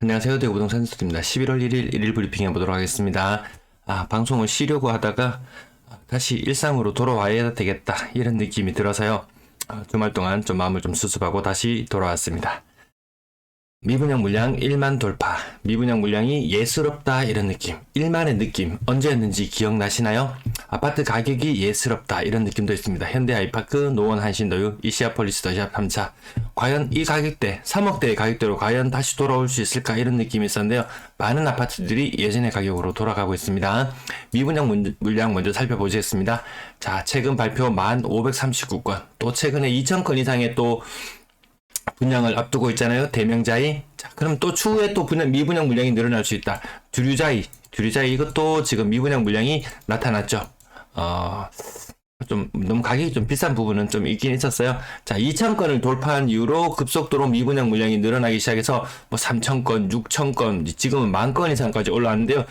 안녕하세요. 대구부동산 수입니다. 11월 1일 일일 브리핑 해보도록 하겠습니다. 방송을 쉬려고 하다가 다시 일상으로 돌아와야 되겠다 이런 느낌이 들어서요. 주말 동안 좀 마음을 좀 수습하고 다시 돌아왔습니다. 미분양 물량 1만 돌파, 미분양 물량이 예스럽다 이런 느낌, 1만의 느낌 언제였는지 기억나시나요? 아파트 가격이 예스럽다 이런 느낌도 있습니다. 현대 아이파크, 노원 한신도유, 이시아폴리스 더샵 3차 과연 이 가격대 3억대의 가격대로 과연 다시 돌아올 수 있을까 이런 느낌이 있었는데요. 많은 아파트들이 예전의 가격으로 돌아가고 있습니다. 미분양 물량 먼저 살펴보시겠습니다. 자, 최근 발표 1539건, 또 최근에 2000건 이상의 또 분양을 앞두고 있잖아요. 대명자이. 자, 그럼 또 추후에 또 미분양 물량이 늘어날 수 있다. 두류자이 이것도 지금 미분양 물량이 나타났죠. 좀 너무 가격이 좀 비싼 부분은 좀 있긴 있었어요. 자, 2000건을 돌파한 이후로 급속도로 미분양 물량이 늘어나기 시작해서 뭐 3000건, 6000건, 지금은 10,000건 이상까지 올라왔는데요.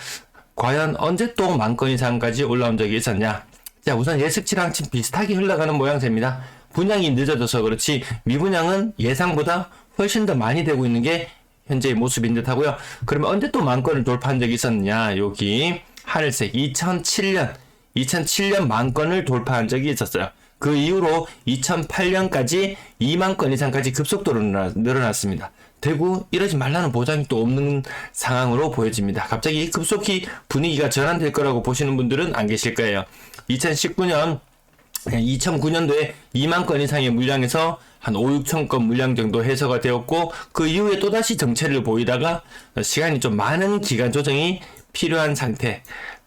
과연 언제 또 10,000건 이상까지 올라온 적이 있었냐? 자, 우선 예측치랑 비슷하게 흘러가는 모양새입니다. 분양이 늦어져서 그렇지 미분양은 예상보다 훨씬 더 많이 되고 있는 게 현재의 모습인 듯 하고요. 그러면 언제 또 10,000건을 돌파한 적이 있었느냐? 여기 하늘색 2007년 10,000건을 돌파한 적이 있었어요. 그 이후로 2008년까지 20,000건 이상까지 급속도로 늘어났습니다. 대구 이러지 말라는 보장이 또 없는 상황으로 보여집니다. 갑자기 급속히 분위기가 전환될 거라고 보시는 분들은 안 계실 거예요. 2009년도에 20,000건 이상의 물량에서 한 5,000~6,000건 물량 정도 해소가 되었고, 그 이후에 또다시 정체를 보이다가 시간이 좀 많은 기간 조정이 필요한 상태.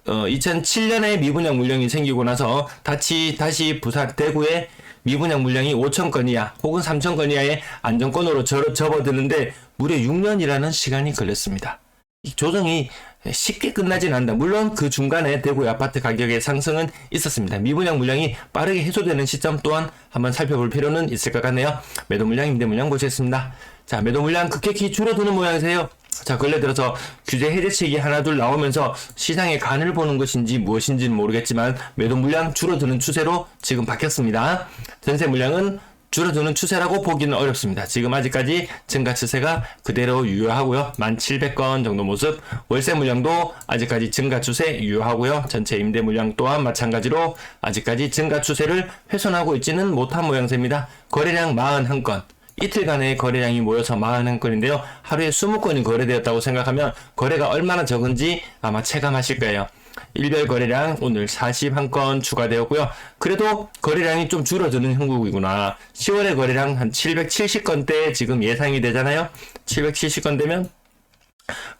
2007년에 미분양 물량이 생기고 나서 다시 부산 대구에 미분양 물량이 5,000건 이하 혹은 3,000건 이하의 안정권으로 접어드는데 무려 6년이라는 시간이 걸렸습니다. 이 조정이 쉽게 끝나진 않는다. 물론 그 중간에 대구의 아파트 가격의 상승은 있었습니다. 미분양 물량이 빠르게 해소되는 시점 또한 한번 살펴볼 필요는 있을 것 같네요. 매도 물량, 임대 물량 보시겠습니다. 자, 매도 물량 급격히 줄어드는 모양이세요. 자, 근래 들어서 규제 해제책이 하나둘 나오면서 시장의 간을 보는 것인지 무엇인지는 모르겠지만 매도 물량 줄어드는 추세로 지금 바뀌었습니다. 전세 물량은 줄어드는 추세라고 보기는 어렵습니다. 지금 아직까지 증가 추세가 그대로 유효하고요. 1,700건 정도 모습. 월세 물량도 아직까지 증가 추세 유효하고요. 전체 임대 물량 또한 마찬가지로 아직까지 증가 추세를 훼손하고 있지는 못한 모양새입니다. 거래량 41건. 이틀간의 거래량이 모여서 41건인데요. 하루에 20건이 거래되었다고 생각하면 거래가 얼마나 적은지 아마 체감하실 거예요. 일별 거래량 오늘 41건 추가되었고요. 그래도 거래량이 좀 줄어드는 형국이구나. 10월의 거래량 한 770건대 지금 예상이 되잖아요. 770건 되면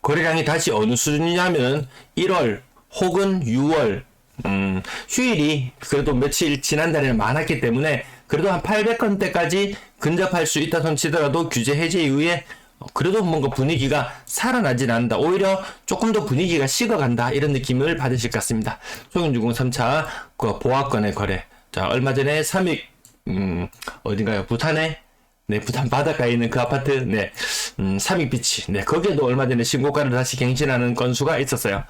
거래량이 다시 어느 수준이냐면 1월 혹은 6월 휴일이 그래도 며칠 지난달에는 많았기 때문에 그래도 한 800건대까지 근접할 수 있다 손 치더라도 규제 해제 이후에 그래도 뭔가 분위기가 살아나진 않는다. 오히려 조금 더 분위기가 식어간다. 이런 느낌을 받으실 것 같습니다. 송영주공 3차 그 보합권의 거래. 자, 얼마 전에 삼익 어딘가요? 부산에 부산 바닷가에 있는 그 아파트 삼익비치 거기에도 얼마 전에 신고가를 다시 갱신하는 건수가 있었어요.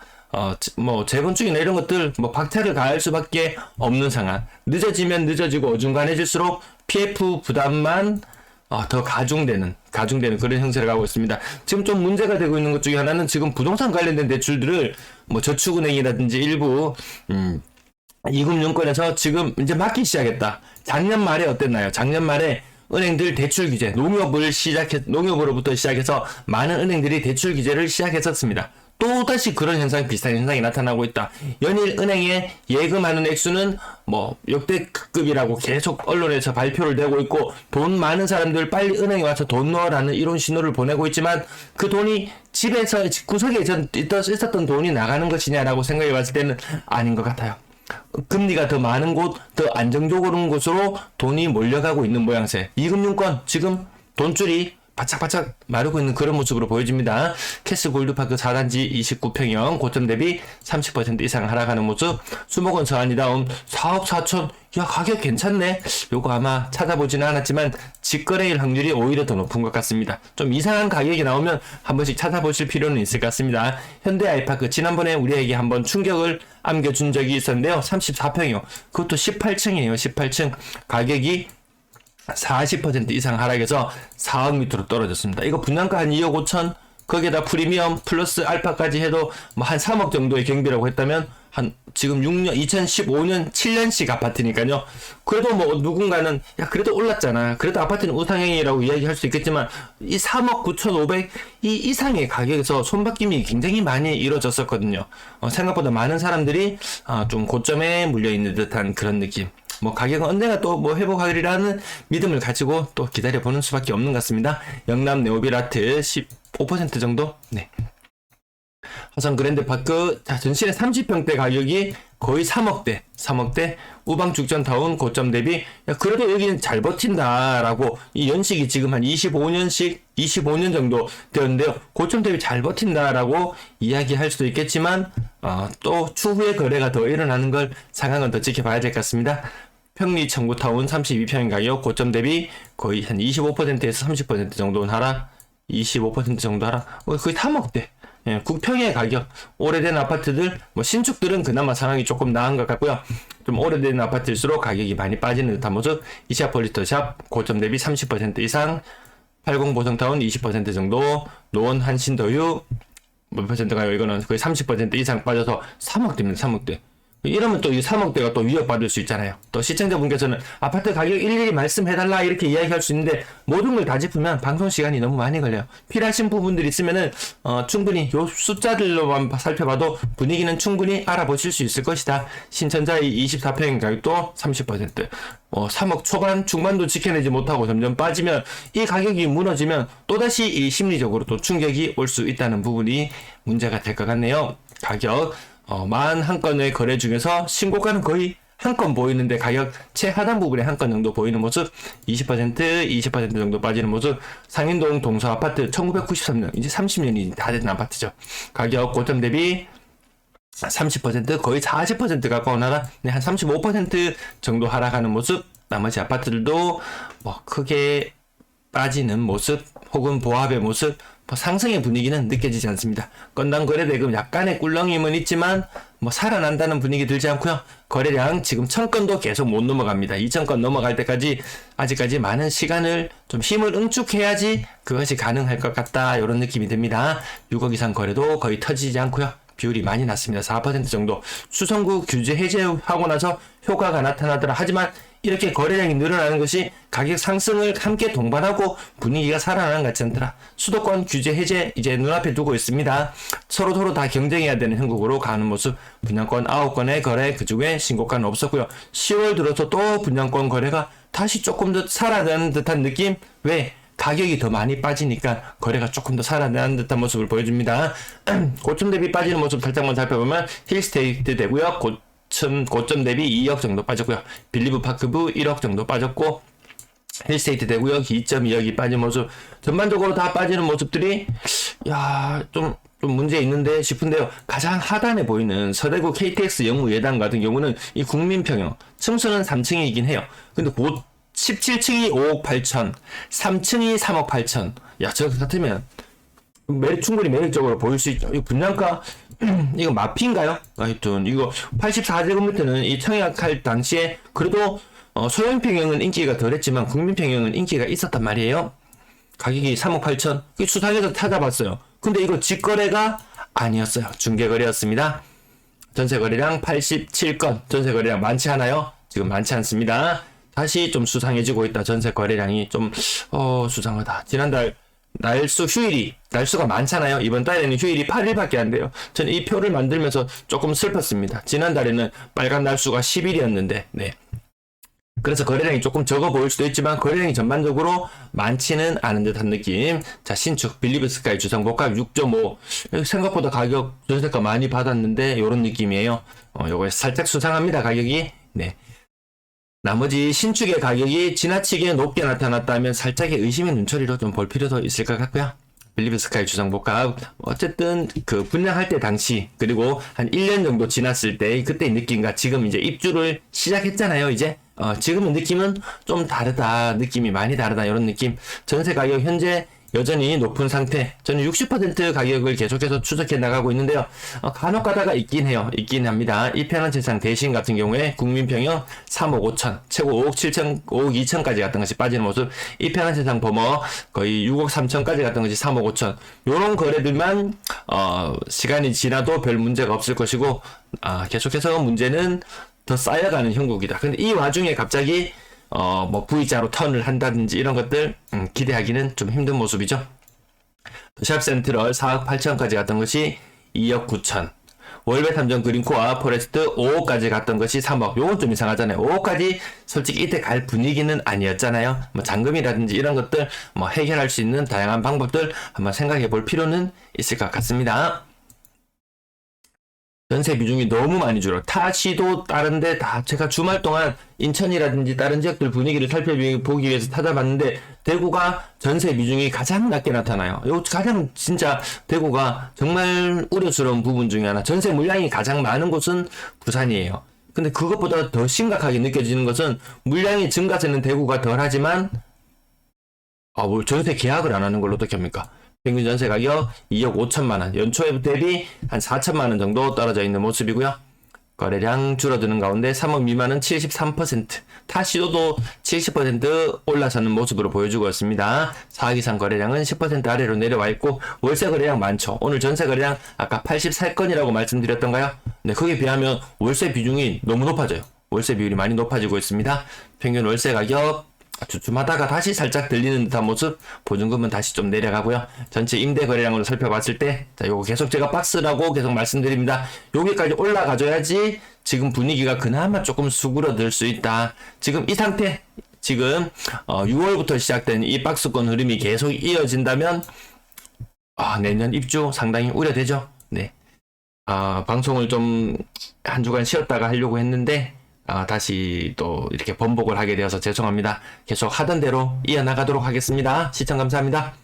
뭐 재건축이나 이런 것들 박차를 가할 수밖에 없는 상황. 늦어지면 늦어지고 어중간해질수록 PF 부담만 더 가중되는 그런 형태를 가고 있습니다. 지금 좀 문제가 되고 있는 것 중에 하나는 지금 부동산 관련된 대출들을 저축은행이라든지 일부 이금융권에서 지금 이제 막기 시작했다. 작년 말에 어땠나요? 작년 말에 은행들 대출 규제, 농협으로부터 시작해서 많은 은행들이 대출 규제를 시작했었습니다. 또다시 그런 비슷한 현상이 나타나고 있다. 연일 은행에 예금하는 액수는 역대급이라고 계속 언론에서 발표를 되고 있고, 돈 많은 사람들 빨리 은행에 와서 돈 넣어라는 이런 신호를 보내고 있지만, 그 돈이 집에서 구석에 있었던 돈이 나가는 것이냐라고 생각해 봤을 때는 아닌 것 같아요. 금리가 더 많은 곳, 더 안정적인 곳으로 돈이 몰려가고 있는 모양새. 이금융권 지금 돈줄이 바짝바짝 마르고 있는 그런 모습으로 보여집니다. 캐스 골드파크 4단지 29평형 고점 대비 30% 이상 하락하는 모습. 수목원 서안이다움 4억 4천. 야, 가격 괜찮네. 요거 아마 찾아보지는 않았지만 직거래일 확률이 오히려 더 높은 것 같습니다. 좀 이상한 가격이 나오면 한 번씩 찾아보실 필요는 있을 것 같습니다. 현대 아이파크 지난번에 우리에게 한번 충격을 안겨준 적이 있었는데요. 34평이요. 그것도 18층이에요. 18층 가격이 40% 이상 하락해서 4억 밑으로 떨어졌습니다. 이거 분양가 한 2억 5천, 거기에다 프리미엄 플러스 알파까지 해도 뭐 한 3억 정도의 경비라고 했다면 한 지금 6년 2015년 7년씩 아파트니까요. 그래도 뭐 누군가는 야 그래도 올랐잖아. 그래도 아파트는 우상향이라고 이야기할 수 있겠지만 이 3억 9,500 이 이상의 가격에서 손바뀜이 굉장히 많이 이루어졌었거든요. 생각보다 많은 사람들이 좀 고점에 물려 있는 듯한 그런 느낌. 뭐 가격은 언젠가 또 뭐 회복하리라는 믿음을 가지고 또 기다려보는 수밖에 없는 것 같습니다. 영남 네오빌아트 15% 정도. 네. 화성 그랜드 파크 전실의 30평대 가격이 거의 3억대 우방 죽전타운 고점 대비 야, 그래도 여기는 잘 버틴다라고 이 연식이 지금 한 25년 정도 되었는데요. 고점 대비 잘 버틴다라고 이야기할 수도 있겠지만 또 추후에 거래가 더 일어나는 걸 상황은 더 지켜봐야 될 것 같습니다. 평리 청구타운 32평의 가격 고점 대비 거의 한 25%에서 30% 정도 하락 25% 정도 하락 거의 3억대 예, 국평의 가격 오래된 아파트들 뭐 신축들은 그나마 상황이 조금 나은 것 같고요. 좀 오래된 아파트일수록 가격이 많이 빠지는 듯한 모습. 이시아폴리터샵 고점 대비 30% 이상 80 보성타운 20% 정도 노원 한신더유 몇 퍼센트가요? 이거는 거의 30% 이상 빠져서 3억대입니다. 3억대. 이러면 또 이 3억대가 또 위협받을 수 있잖아요. 또 시청자분께서는 아파트 가격 일일이 말씀해달라 이렇게 이야기할 수 있는데 모든 걸 다 짚으면 방송 시간이 너무 많이 걸려요. 필요하신 부분들이 있으면은 충분히 요 숫자들로만 살펴봐도 분위기는 충분히 알아보실 수 있을 것이다. 신천자의 24평 가격도 30%. 3억 초반 중반도 지켜내지 못하고 점점 빠지면 이 가격이 무너지면 또다시 이 심리적으로 또 충격이 올 수 있다는 부분이 문제가 될 것 같네요. 가격 41건의 거래 중에서 신고가는 거의 한 건 보이는데 가격 최하단 부분에 한 건 정도 보이는 모습 20% 정도 빠지는 모습 상인동 동서아파트 1993년 이제 30년이 다 된 아파트죠. 가격 고점 대비 30% 거의 40% 가까운 하락 한 35% 정도 하락하는 모습 나머지 아파트들도 뭐 크게 빠지는 모습 혹은 보합의 모습 상승의 분위기는 느껴지지 않습니다. 건당 거래대금 약간의 꿀렁임은 있지만 뭐 살아난다는 분위기 들지 않고요. 거래량 지금 1000건도 계속 못 넘어갑니다. 2000건 넘어갈 때까지 아직까지 많은 시간을 좀 힘을 응축해야지 그것이 가능할 것 같다 이런 느낌이 듭니다. 6억 이상 거래도 거의 터지지 않고요. 비율이 많이 났습니다. 4% 정도. 수성구 규제 해제하고 나서 효과가 나타나더라. 하지만 이렇게 거래량이 늘어나는 것이 가격 상승을 함께 동반하고 분위기가 살아나는 것 같지 않더라. 수도권 규제 해제 이제 눈앞에 두고 있습니다. 서로 다 경쟁해야 되는 형국으로 가는 모습. 분양권 9건의 거래 그중에 신고가는 없었고요. 10월 들어서 또 분양권 거래가 다시 조금 더 살아나는 듯한 느낌? 왜? 가격이 더 많이 빠지니까 거래가 조금 더 살아나는 듯한 모습을 보여줍니다. 고점 대비 빠지는 모습 살짝만 살펴보면 힐스테이트 되고요. 고점 대비 2억 정도 빠졌고요. 빌리브 파크부 1억 정도 빠졌고 힐스테이트 되고요. 2.2억이 빠진 모습. 전반적으로 다 빠지는 모습들이 좀 문제 있는데 싶은데요. 가장 하단에 보이는 서대구 KTX 영무 예단 같은 경우는 이 국민평형 층수는 3층이긴 해요. 근데 곧 17층이 5억 8천, 3층이 3억 8천. 저 같으면 충분히 매력적으로 보일 수 있죠. 이 분양가 이거 마피인가요? 하여튼 이거 84제곱미터는 이 청약할 당시에 그래도 소형평형은 인기가 덜했지만 국민평형은 인기가 있었단 말이에요. 가격이 3억 8천. 수상해서 찾아봤어요. 근데 이거 직거래가 아니었어요. 중개거래였습니다. 전세거래량 87건. 전세거래량 많지 않아요? 지금 많지 않습니다. 다시 좀 수상해지고 있다. 전세 거래량이 좀 수상하다. 지난달 날수가 많잖아요. 이번 달에는 휴일이 8일밖에 안 돼요. 저는 이 표를 만들면서 조금 슬펐습니다. 지난달에는 빨간 날수가 10일이었는데 네. 그래서 거래량이 조금 적어 보일 수도 있지만 거래량이 전반적으로 많지는 않은 듯한 느낌. 자, 신축 빌리브 스카이 주상복합 6.5 생각보다 가격 전세가 많이 받았는데 요런 느낌이에요. 요거 살짝 수상합니다. 가격이. 네. 나머지 신축의 가격이 지나치게 높게 나타났다면 살짝의 의심의 눈초리로 좀 볼 필요도 있을 것 같고요. 빌리브 스카이 주상복합 어쨌든 그 분양할 때 당시 그리고 한 1년 정도 지났을 때 그때의 느낌과 지금 이제 입주를 시작했잖아요. 이제 지금의 느낌은 좀 다르다. 느낌이 많이 다르다. 이런 느낌. 전세 가격 현재 여전히 높은 상태. 저는 60% 가격을 계속해서 추적해 나가고 있는데요. 간혹 가다가 있긴 해요. 있긴 합니다. 이 편한 세상 대신 같은 경우에 국민평형 3억 5천, 최고 5억 7천, 5억 2천까지 갔던 것이 빠지는 모습. 이 편한 세상 범어 거의 6억 3천까지 갔던 것이 3억 5천. 요런 거래들만 시간이 지나도 별 문제가 없을 것이고, 계속해서 문제는 더 쌓여가는 형국이다. 근데 이 와중에 갑자기 뭐 V자로 턴을 한다든지 이런 것들 기대하기는 좀 힘든 모습이죠. 샵 센트럴 4억 8천까지 갔던 것이 2억 9천. 월베 탐정 그린코어 포레스트 5억까지 갔던 것이 3억. 요건 좀 이상하잖아요. 5억까지 솔직히 이때 갈 분위기는 아니었잖아요. 뭐 잔금이라든지 이런 것들 뭐 해결할 수 있는 다양한 방법들 한번 생각해 볼 필요는 있을 것 같습니다. 전세 비중이 너무 많이 줄어. 타시도 다른데 다 제가 주말 동안 인천이라든지 다른 지역들 분위기를 살펴보기 위해서 찾아봤는데 대구가 전세 비중이 가장 낮게 나타나요. 요 가장 진짜 대구가 정말 우려스러운 부분 중에 하나. 전세 물량이 가장 많은 곳은 부산이에요. 근데 그것보다 더 심각하게 느껴지는 것은 물량이 증가세는 대구가 덜하지만 뭐 전세 계약을 안 하는 걸로 어떻게 합니까? 평균 전세 가격 2억 5천만 원, 연초에 대비 한 4천만 원 정도 떨어져 있는 모습이고요. 거래량 줄어드는 가운데 3억 미만은 73%, 타시도도 70% 올라서는 모습으로 보여주고 있습니다. 4억 이상 거래량은 10% 아래로 내려와 있고 월세 거래량 많죠. 오늘 전세 거래량 아까 84건이라고 말씀드렸던가요? 네, 거기에 비하면 월세 비중이 너무 높아져요. 월세 비율이 많이 높아지고 있습니다. 평균 월세 가격 주춤하다가 다시 살짝 들리는 듯한 모습, 보증금은 다시 좀 내려가고요. 전체 임대 거래량으로 살펴봤을 때, 자, 요거 계속 제가 박스라고 계속 말씀드립니다. 여기까지 올라가줘야지 지금 분위기가 그나마 조금 수그러들 수 있다. 지금 이 상태, 지금 6월부터 시작된 이 박스권 흐름이 계속 이어진다면 내년 입주 상당히 우려되죠. 네. 방송을 좀 한 주간 쉬었다가 하려고 했는데 다시 또 이렇게 번복을 하게 되어서 죄송합니다. 계속 하던 대로 이어나가도록 하겠습니다. 시청 감사합니다.